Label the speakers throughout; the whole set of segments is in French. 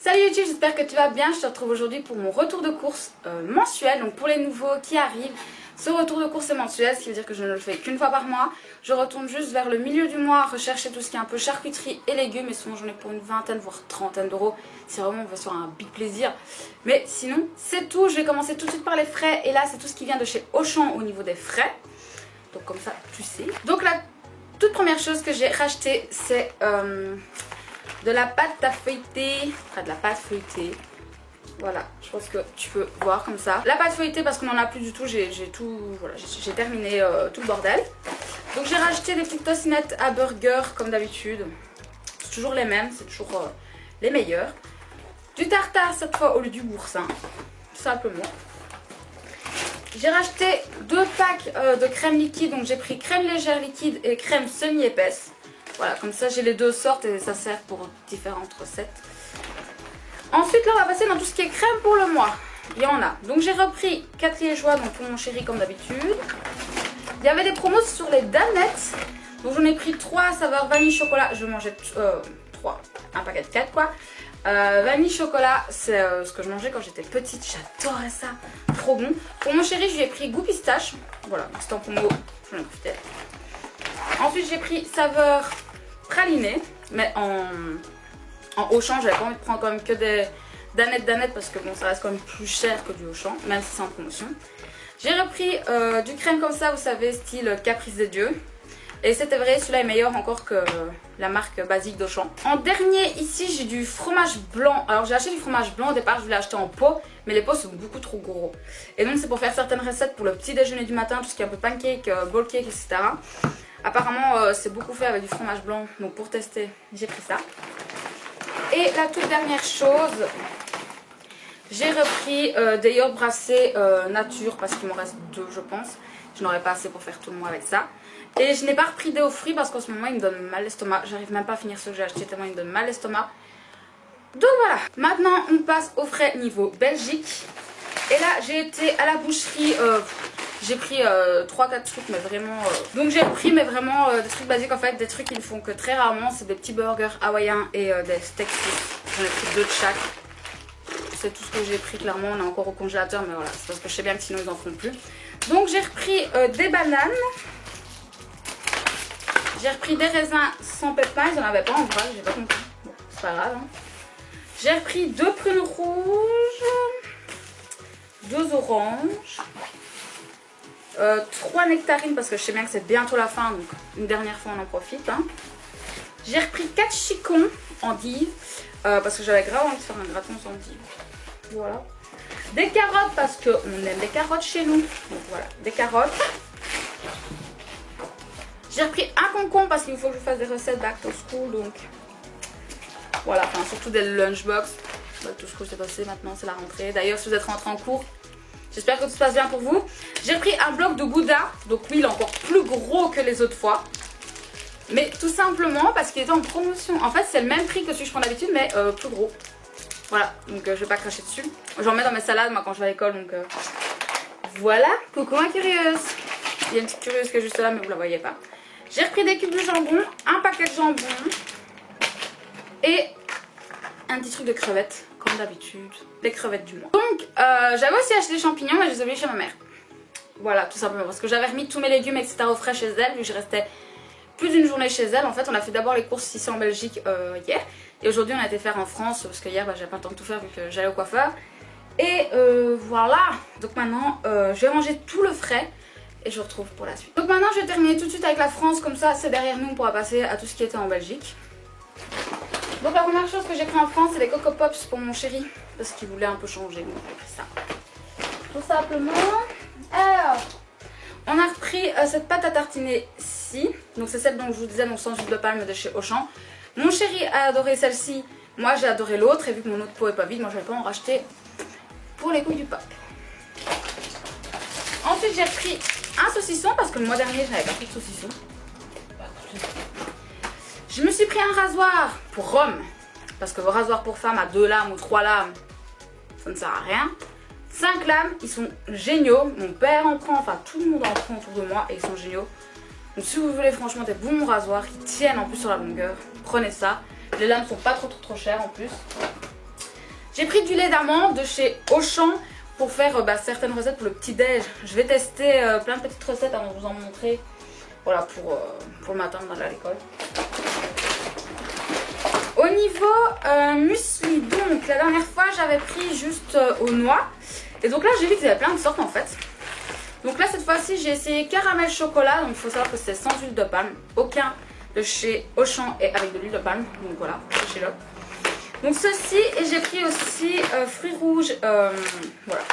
Speaker 1: Salut YouTube, j'espère que tu vas bien. Je te retrouve aujourd'hui pour mon retour de course mensuel. Donc pour les nouveaux qui arrivent, ce retour de course est mensuel, ce qui veut dire que je ne le fais qu'une fois par mois. Je retourne juste vers le milieu du mois, rechercher tout ce qui est un peu charcuterie et légumes. Et souvent j'en ai pour une vingtaine, voire trentaine d'euros. Si vraiment on veut se faire un big plaisir. Mais sinon, c'est tout. Je vais commencer tout de suite par les frais. Et là, c'est tout ce qui vient de chez Auchan au niveau des frais. Donc comme ça, tu sais. Donc la toute première chose que j'ai racheté, c'est de la pâte à feuilleter, enfin de la pâte feuilletée. Voilà, je pense que tu peux voir comme ça. La pâte feuilletée parce qu'on n'en a plus du tout, j'ai tout, voilà, j'ai terminé tout le bordel. Donc j'ai racheté des petites tostinettes à burger comme d'habitude. C'est toujours les mêmes, c'est toujours les meilleurs. Du tartare cette fois au lieu du boursin, tout simplement. J'ai racheté 2 packs de crème liquide, donc j'ai pris crème légère liquide et crème semi-épaisse. Voilà, comme ça j'ai les deux sortes et ça sert pour différentes recettes. Ensuite là on va passer dans tout ce qui est crème pour le mois. Il y en a. Donc j'ai repris 4 liégeois donc pour mon chéri comme d'habitude. Il y avait des promos sur les danettes. Donc j'en ai pris 3 saveurs vanille chocolat. Je mangeais 3, un paquet de 4 quoi. Vanille chocolat, c'est ce que je mangeais quand j'étais petite. J'adorais ça. Trop bon. Pour mon chéri je lui ai pris goût pistache. Voilà, c'était en promo. J'en ai profité. Ensuite j'ai pris saveur praliné, mais en Auchan. J'avais pas envie de prendre quand même que des danettes parce que bon ça reste quand même plus cher que du Auchan, même si c'est en promotion. J'ai repris du crème comme ça, vous savez, style Caprice des Dieux. Et c'était vrai, celui-là est meilleur encore que la marque basique d'Auchan. En dernier ici j'ai du fromage blanc. Alors j'ai acheté du fromage blanc au départ, je voulais acheter en pot, mais les pots sont beaucoup trop gros. Et donc c'est pour faire certaines recettes pour le petit déjeuner du matin, tout ce qui est un peu pancake, bowl cake, etc. Apparemment c'est beaucoup fait avec du fromage blanc, donc pour tester j'ai pris ça. Et la toute dernière chose, j'ai repris des yaourts brassés nature parce qu'il m'en reste 2 je pense. Je n'aurais pas assez pour faire tout le mois avec ça. Et je n'ai pas repris des aux fruits parce qu'en ce moment il me donne mal l'estomac. J'arrive même pas à finir ce que j'ai acheté tellement il me donne mal l'estomac. Donc voilà, maintenant on passe aux frais niveau Belgique. Et là j'ai été à la boucherie, j'ai pris 3-4 trucs mais vraiment... Donc j'ai pris mais vraiment des trucs basiques en fait, des trucs qu'ils ne font que très rarement. C'est des petits burgers hawaïens et des steaks. J'en ai pris 2 de chaque. C'est tout ce que j'ai pris clairement, on est encore au congélateur mais voilà, c'est parce que je sais bien que sinon ils n'en feront plus. Donc j'ai repris des bananes. J'ai repris des raisins sans pépins, ils n'en avaient pas en vrac, j'ai pas compris. Bon, c'est pas grave. Hein. J'ai repris 2 prunes rouges, 2 oranges, 3 nectarines parce que je sais bien que c'est bientôt la fin, donc une dernière fois on en profite. Hein. J'ai repris 4 chicons endives parce que j'avais grave envie de faire un gratin sans endives. Voilà. Des carottes parce qu'on aime les carottes chez nous. Donc voilà, des carottes. J'ai repris un concombre parce qu'il faut que je fasse des recettes back to school. Donc voilà, enfin surtout des lunchbox. Back to school c'est passé, maintenant c'est la rentrée. D'ailleurs si vous êtes rentré en cours, j'espère que tout se passe bien pour vous. J'ai repris un bloc de gouda. Donc oui, il est encore plus gros que les autres fois. Mais tout simplement parce qu'il était en promotion. En fait c'est le même prix que celui que je prends d'habitude mais plus gros. Voilà, donc je vais pas cracher dessus. J'en mets dans mes salades moi quand je vais à l'école. Donc voilà, coucou ma curieuse. Il y a une petite curieuse qui est juste là mais vous la voyez pas. J'ai repris des cubes de jambon, un paquet de jambon et un petit truc de crevettes, comme d'habitude, des crevettes du mois. Donc j'avais aussi acheté des champignons mais je les ai oubliés chez ma mère. Voilà, tout simplement parce que j'avais remis tous mes légumes etc au frais chez elle, vu que je restais plus d'une journée chez elle. En fait on a fait d'abord les courses ici en Belgique hier et aujourd'hui on a été faire en France parce que hier j'avais pas le temps de tout faire vu que j'allais au coiffeur. Et voilà, donc maintenant je vais ranger tout le frais. Et je vous retrouve pour la suite. Donc maintenant je vais terminer tout de suite avec la France. Comme ça c'est derrière nous, on pourra passer à tout ce qui était en Belgique. Donc la première chose que j'ai pris en France c'est les Coco Pops pour mon chéri. Parce qu'il voulait un peu changer, donc j'ai pris ça. Tout simplement. Alors on a repris cette pâte à tartiner-ci. Donc c'est celle dont je vous disais, donc sans huile de palme de chez Auchan. Mon chéri a adoré celle-ci. Moi j'ai adoré l'autre. Et vu que mon autre pot est pas vide, moi je vais pas en racheter pour les couilles du pack. Ensuite j'ai repris un saucisson parce que le mois dernier je n'avais pas pris de saucisson. Je me suis pris un rasoir pour Rome parce que vos rasoirs pour femmes à 2 lames ou 3 lames ça ne sert à rien. 5 lames, ils sont géniaux. Mon père en prend, enfin tout le monde en prend autour de moi et ils sont géniaux. Donc si vous voulez franchement des bons rasoirs qui tiennent en plus sur la longueur, prenez ça. Les lames sont pas trop chères en plus. J'ai pris du lait d'amande de chez Auchan pour faire certaines recettes pour le petit-déj. Je vais tester plein de petites recettes avant de vous en montrer. Voilà, pour le matin d'aller à l'école. Au niveau muesli, donc la dernière fois j'avais pris juste aux noix. Et donc là j'ai vu qu'il y avait plein de sortes en fait. Donc là cette fois-ci j'ai essayé caramel chocolat. Donc il faut savoir que c'est sans huile de palme. Aucun de chez Auchan est avec de l'huile de palme. Donc voilà, c'est chez l'autre. Donc ceci, et j'ai pris aussi fruits rouges. Voilà,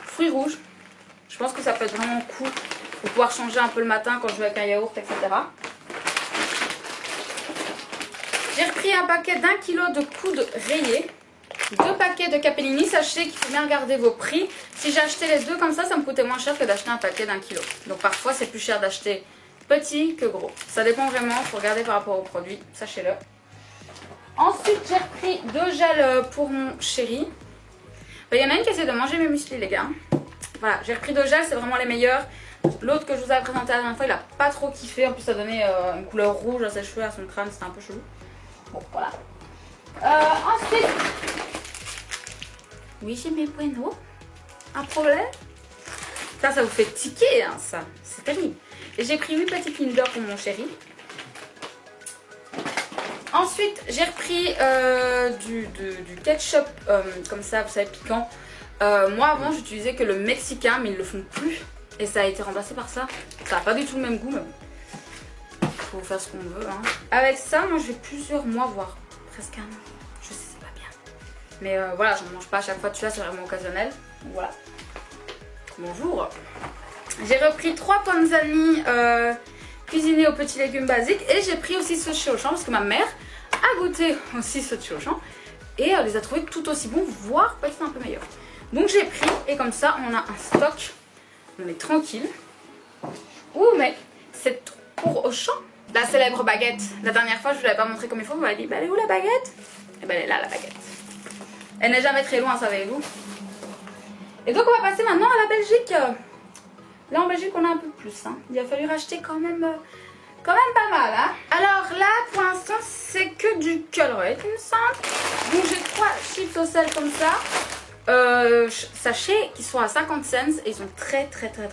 Speaker 1: fruits rouges. Je pense que ça peut être vraiment cool pour pouvoir changer un peu le matin quand je vais avec un yaourt, etc. J'ai repris un paquet d'1 kg de coude rayé. 2 paquets de capellini. Sachez qu'il faut bien regarder vos prix. Si j'ai acheté les deux comme ça me coûtait moins cher que d'acheter un paquet d'1 kg. Donc parfois c'est plus cher d'acheter petit que gros. Ça dépend vraiment, il faut regarder par rapport au produit, sachez-le. Ensuite j'ai repris 2 gels pour mon chéri. Il y en a une qui essaie de manger mes muesli les gars. Voilà, j'ai repris 2 gels, c'est vraiment les meilleurs. L'autre que je vous avais présenté la dernière fois, il a pas trop kiffé. En plus ça donnait une couleur rouge à ses cheveux, à son crâne, c'était un peu chelou. Bon voilà. Ensuite, oui j'ai mes poineaux. Un problème? Ça vous fait tiquer hein, ça, c'est terrible. Et j'ai pris 8 petits Kinder pour mon chéri. Ensuite j'ai repris du ketchup comme ça, vous savez, piquant. Moi avant j'utilisais que le mexicain, mais ils le font plus. Et ça a été remplacé par ça. Ça n'a pas du tout le même goût, mais bon. Faut faire ce qu'on veut. Hein. Avec ça, moi je vais plusieurs mois, voire presque un an. Je sais, c'est pas bien. Mais voilà, j'en mange pas à chaque fois. Tu vois, c'est vraiment occasionnel. Donc voilà. Bonjour. J'ai repris 3 panzani cuisinés aux petits légumes basiques. Et j'ai pris aussi ceux de chez Auchan parce que ma mère a goûté aussi ceux de chez Auchan. Et elle les a trouvés tout aussi bons, voire peut-être un peu meilleurs. Donc j'ai pris et comme ça, on a un stock. On est tranquille. Ouh, mais c'est tout pour Auchan. La célèbre baguette. La dernière fois, je vous l'avais pas montré comme il faut. Vous m'avez dit, bah, elle est où la baguette? Et ben elle est là, la baguette. Elle n'est jamais très loin, savez-vous. Et donc, on va passer maintenant à la Belgique. Là, en Belgique, on a un peu plus. Hein. Il a fallu racheter quand même pas mal. Hein. Alors là, pour l'instant, c'est que du Colruyt, il me semble. Donc, j'ai 3 chips au sel comme ça. Sachez qu'ils sont à 50 cents et ils sont très bons.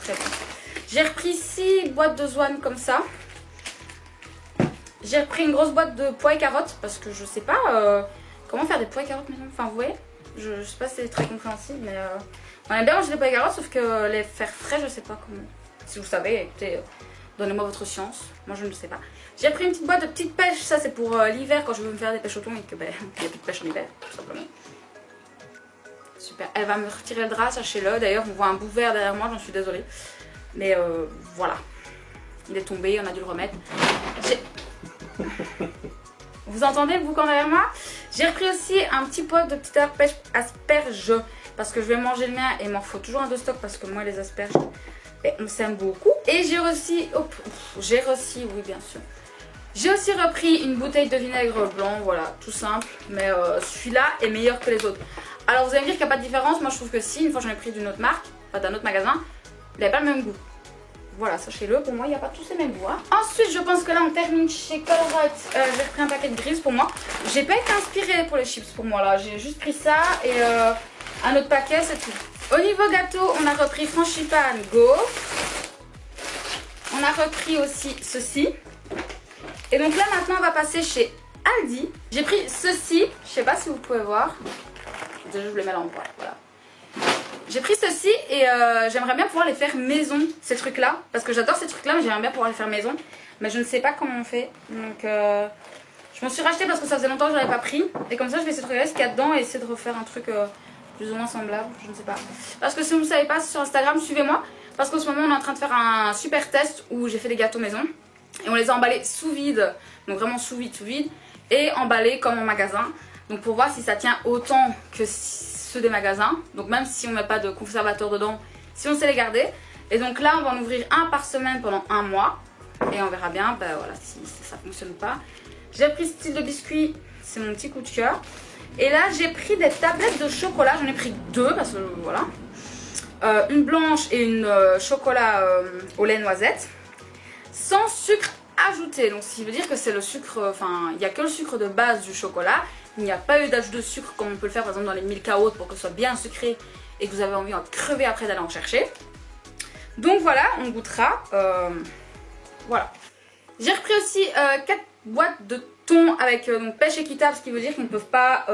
Speaker 1: J'ai repris 6 boîtes de Zwan comme ça. J'ai repris une grosse boîte de pois et carottes parce que je sais pas comment faire des pois et carottes maison. Enfin vous voyez, je sais pas si c'est très compréhensible mais on aime bien manger des pois et carottes sauf que les faire frais je sais pas comment. Si vous savez, écoutez, donnez-moi votre science, moi je ne le sais pas. J'ai pris une petite boîte de petites pêches, ça c'est pour l'hiver quand je veux me faire des pêches au thon et que ben il n'y a plus de pêche en hiver tout simplement. Super, elle va me retirer le drap, sachez-le. D'ailleurs, on voit un bout vert derrière moi, j'en suis désolée. Mais voilà. Il est tombé, on a dû le remettre. Vous entendez le boucan derrière moi? J'ai repris aussi un petit pot de petites asperges. Parce que je vais manger le mien et il m'en faut toujours un de stock parce que moi, les asperges, on s'aime beaucoup. Et j'ai aussi... oui, bien sûr. J'ai aussi repris une bouteille de vinaigre blanc, voilà, tout simple. Mais celui-là est meilleur que les autres. Alors vous allez me dire qu'il n'y a pas de différence, moi je trouve que si, une fois j'en ai pris d'une autre marque, enfin d'un autre magasin, il n'avait pas le même goût. Voilà, sachez-le, pour moi il n'y a pas tous les mêmes goûts. Hein. Ensuite je pense que là on termine chez Colruyt, j'ai pris un paquet de Grills pour moi. J'ai pas été inspirée pour les chips pour moi là, j'ai juste pris ça et un autre paquet c'est tout. Au niveau gâteau, on a repris Franchipan Go. On a repris aussi ceci. Et donc là maintenant on va passer chez Aldi. J'ai pris ceci, je sais pas si vous pouvez voir. Déjà, je vous les mets à l'endroit, voilà. J'ai pris ceci et j'aimerais bien pouvoir les faire maison, ces trucs-là. Parce que j'adore ces trucs-là, mais j'aimerais bien pouvoir les faire maison. Mais je ne sais pas comment on fait. Donc, je m'en suis racheté parce que ça faisait longtemps que je n'avais pas pris. Et comme ça, je vais essayer de regarder ce qu'il y a dedans et essayer de refaire un truc plus ou moins semblable. Je ne sais pas. Parce que si vous ne savez pas, sur Instagram, suivez-moi. Parce qu'en ce moment, on est en train de faire un super test où j'ai fait des gâteaux maison. Et on les a emballés sous vide. Donc, vraiment sous vide. Et emballés comme en magasin. Donc pour voir si ça tient autant que ceux des magasins. Donc même si on ne met pas de conservateur dedans, si on sait les garder. Et donc là on va en ouvrir un par semaine pendant 1 mois. Et on verra bien voilà, si ça fonctionne ou pas. J'ai pris ce style de biscuit, c'est mon petit coup de cœur. Et là j'ai pris des tablettes de chocolat, j'en ai pris 2 parce que voilà. Une blanche et une chocolat au lait noisette. Sans sucre ajouté, donc ce qui veut dire que c'est le sucre, enfin il n'y a que le sucre de base du chocolat Il n'y a pas eu d'ajout de sucre comme on peut le faire par exemple dans les Milka hautes pour que ce soit bien sucré et que vous avez envie de crever après d'aller en chercher. Donc voilà, on goûtera. Voilà. J'ai repris aussi 4 boîtes de thon avec donc pêche équitable, ce qui veut dire qu'ils ne peuvent pas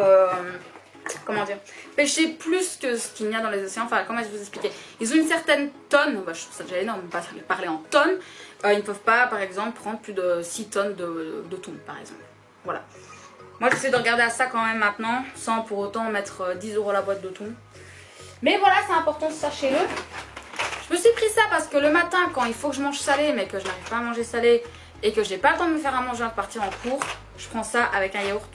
Speaker 1: comment dire, pêcher plus que ce qu'il y a dans les océans. Enfin, comment je vais vous expliquer, ils ont une certaine tonne, bah, je trouve ça déjà énorme, on va pas parler en tonnes. Ils ne peuvent pas par exemple prendre plus de 6 tonnes de thon par exemple. Voilà. Moi j'essaie de regarder à ça quand même maintenant, sans pour autant mettre 10 € la boîte de thon. Mais voilà, c'est important, sachez-le. Je me suis pris ça parce que le matin, quand il faut que je mange salé, mais que je n'arrive pas à manger salé et que je n'ai pas le temps de me faire à manger avant de partir en cours, je prends ça avec un yaourt.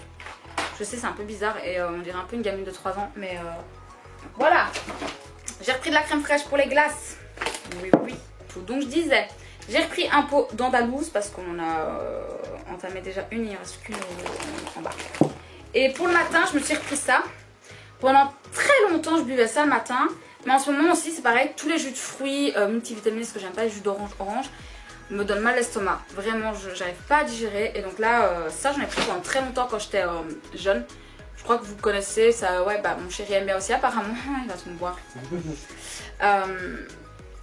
Speaker 1: Je sais, c'est un peu bizarre et on dirait un peu une gamine de 3 ans, mais voilà. J'ai repris de la crème fraîche pour les glaces. Oui, oui. Donc je disais, j'ai repris un pot d'andalouse parce qu'on a entamé déjà une, il ne reste qu'une en bas. Et pour le matin, je me suis repris ça. Pendant très longtemps, je buvais ça le matin. Mais en ce moment aussi, c'est pareil, tous les jus de fruits multivitamines, ce que j'aime pas, les jus d'orange, me donnent mal l'estomac. Vraiment, j'arrive pas à digérer. Et donc là, ça, j'en ai pris pendant très longtemps quand j'étais jeune. Je crois que vous connaissez, ça, ouais, bah mon chéri aime bien aussi apparemment. Il va tout me boire.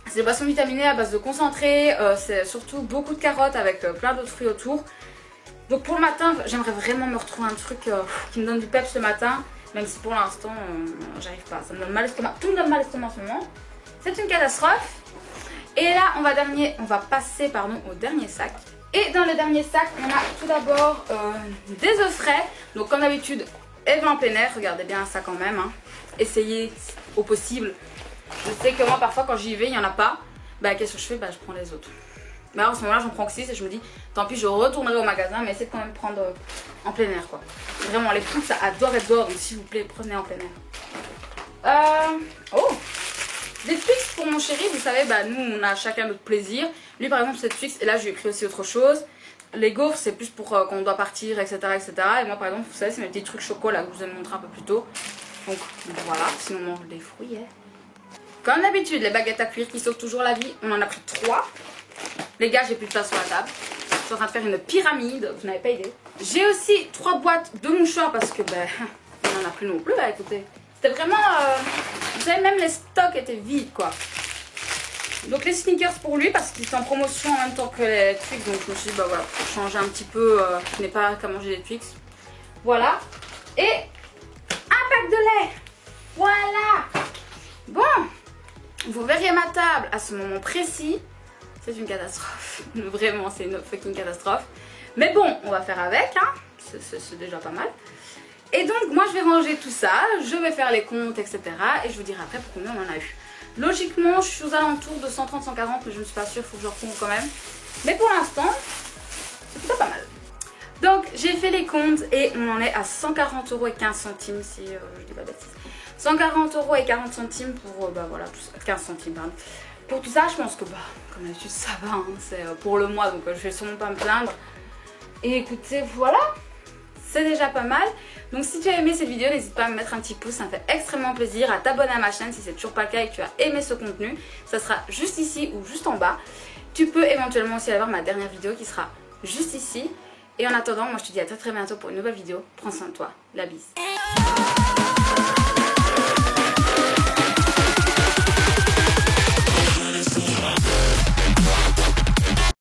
Speaker 1: C'est des boissons vitaminées à base de concentré. C'est surtout beaucoup de carottes avec plein d'autres fruits autour. Donc pour le matin, j'aimerais vraiment me retrouver un truc qui me donne du peps le matin. Même si pour l'instant, j'arrive pas. Ça me donne mal l'estomac. Tout me donne mal l'estomac en ce moment. C'est une catastrophe. Et là, on va passer au dernier sac. Et dans le dernier sac, on a tout d'abord des œufs frais. Donc comme d'habitude, elles vont en plein air. Regardez bien ça quand même. Hein. Essayez au possible. Je sais que moi, parfois, quand j'y vais, il n'y en a pas. Bah, qu'est-ce que je fais? Bah, je prends les autres. Mais alors, à ce moment-là, j'en prends que 6 et je me dis, tant pis, je retournerai au magasin, mais essayez de quand même prendre en plein air, quoi. Vraiment, les fruits, ça adore être dehors, donc s'il vous plaît, prenez en plein air. Oh, des Twix pour mon chéri, vous savez, bah, nous, on a chacun notre plaisir. Lui, par exemple, c'est Twix, et là, je lui ai pris aussi autre chose. Les gaufres, c'est plus pour quand on doit partir, etc., etc. Et moi, par exemple, vous savez, c'est mes petits trucs chocolat que je vous ai montré un peu plus tôt. Donc, voilà, sinon, on mange des fruits, hein. Comme d'habitude, les baguettes à cuire qui sauvent toujours la vie, on en a pris 3. Les gars, j'ai plus de place sur la table. Je suis en train de faire une pyramide, vous n'avez pas idée. J'ai aussi 3 boîtes de mouchoirs parce que, ben, on n'en a plus non plus, là, écoutez. C'était vraiment, vous savez, même les stocks étaient vides, quoi. Donc les sneakers pour lui parce qu'il est en promotion en même temps que les Twix. Donc je me suis dit, bah voilà, pour changer un petit peu, je n'ai pas qu'à manger des Twix. Voilà. Et un pack de lait. Voilà. Bon, vous verriez ma table à ce moment précis. C'est une catastrophe. Vraiment, c'est une fucking catastrophe. Mais bon, on va faire avec, hein. C'est déjà pas mal. Et donc, moi, je vais ranger tout ça. Je vais faire les comptes, etc. Et je vous dirai après pour combien on en a eu. Logiquement, je suis aux alentours de 130-140, mais je ne suis pas sûre, il faut que je recompte quand même. Mais pour l'instant, c'est plutôt pas mal. Donc, j'ai fait les comptes et on en est à 140 € et 15 centimes, si je dis pas bêtise. 140 € et 40 centimes pour, bah voilà, 15 centimes, pardon. Pour tout ça, je pense que, bah, comme d'habitude, ça va, hein, c'est pour le mois, donc je vais sûrement pas me plaindre. Et écoutez, voilà, c'est déjà pas mal. Donc si tu as aimé cette vidéo, n'hésite pas à me mettre un petit pouce, ça me fait extrêmement plaisir. À t'abonner à ma chaîne si c'est toujours pas le cas et que tu as aimé ce contenu. Ça sera juste ici ou juste en bas. Tu peux éventuellement aussi aller voir ma dernière vidéo qui sera juste ici. Et en attendant, moi je te dis à très bientôt pour une nouvelle vidéo. Prends soin de toi, la bise.